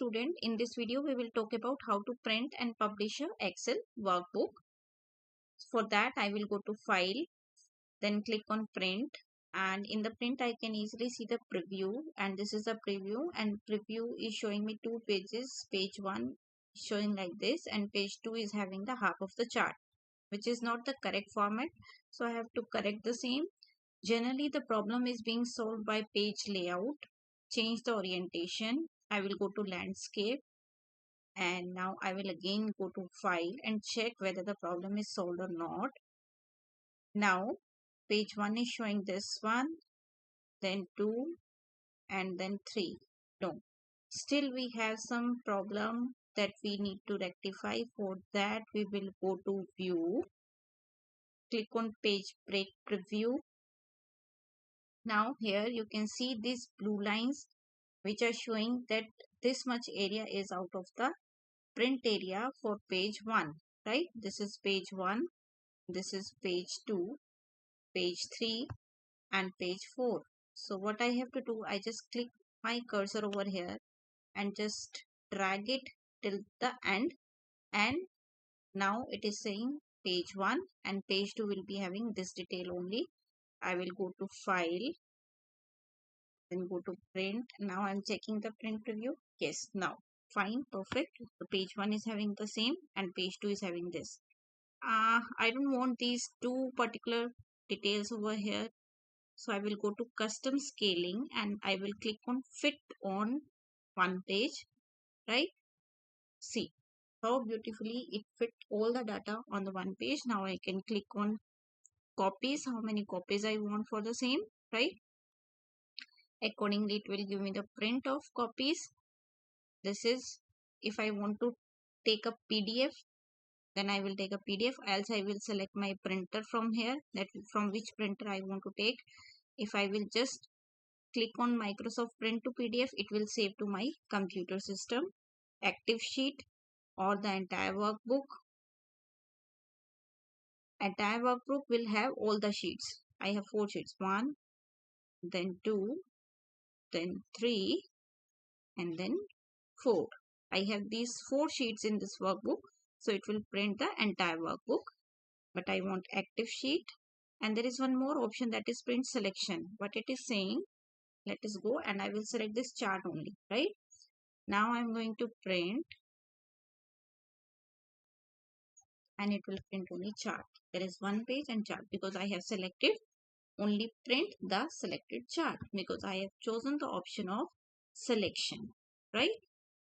student, in this video we will talk about how to print and publish a Excel workbook. For that I will go to file, then click on print, and in the print I can easily see the preview, and this is the preview, and preview is showing me two pages. Page 1 showing like this and page 2 is having the half of the chart, which is not the correct format, so I have to correct the same. Generally the problem is being solved by page layout. Change the orientation. I will go to landscape, and now I will again go to file and check whether the problem is solved or not. Now page 1 is showing this one, then 2, and then 3. No, still we have some problem that we need to rectify. For that we will go to view, click on page break preview. Now here you can see these blue lines which are showing that this much area is out of the print area for page 1, right? This is page 1, this is page 2, page 3 and page 4. So what I have to do, I just click my cursor over here and just drag it till the end, and now it is saying page 1 and page 2 will be having this detail only. I will go to file, then go to print. Now I'm checking the print preview. Yes, now fine, perfect. The page 1 is having the same and page 2 is having this. I don't want these two particular details over here, so I will go to custom scaling and I will click on fit on one page, right? See how beautifully it fit all the data on the one page. Now I can click on copies, how many copies I want for the same, right? Accordingly it will give me the print of copies. This is if I want to take a PDF, then I will take a PDF, else I will select my printer from here, that from which printer I want to take. If I will just click on Microsoft Print to PDF, it will save to my computer system. Active sheet or the entire workbook. Entire workbook will have all the sheets. I have 4 sheets, 1, then 2, then 3 and then 4. I have these 4 sheets in this workbook, so it will print the entire workbook. But I want active sheet, and there is one more option, that is print selection. What it is saying, let us go and I will select this chart only, right? Now I'm going to print and it will print only chart. There is one page and chart because I have selected only print the selected chart, because I have chosen the option of selection, right?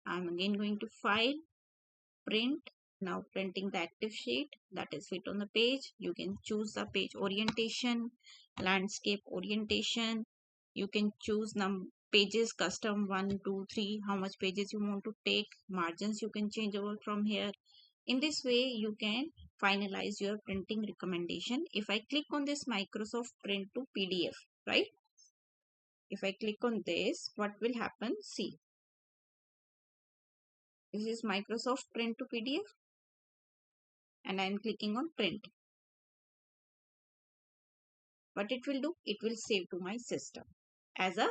I'm again going to file, print. Now printing the active sheet, that is fit on the page. You can choose the page orientation, landscape orientation. You can choose pages custom 1, 2, 3, how much pages you want to take. Margins you can change over from here. In this way you can finalize your printing recommendation. If I click on this Microsoft Print to PDF, right? If I click on this, what will happen? See, this is Microsoft Print to PDF and I am clicking on print. What it will do? It will save to my system as a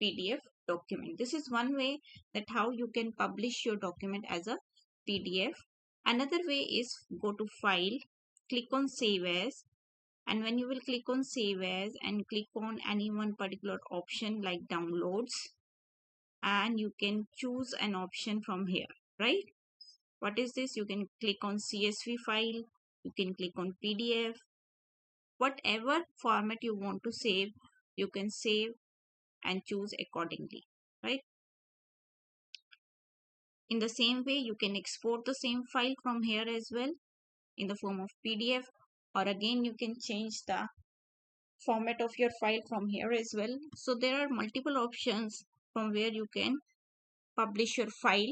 PDF document. This is one way that how you can publish your document as a PDF. Another way is go to file, click on save as, and when you will click on save as and click on any one particular option like downloads, and you can choose an option from here, right? What is this? You can click on CSV file, you can click on PDF. Whatever format you want to save, you can save and choose accordingly, right? In the same way, you can export the same file from here as well in the form of PDF, or again you can change the format of your file from here as well. So there are multiple options from where you can publish your file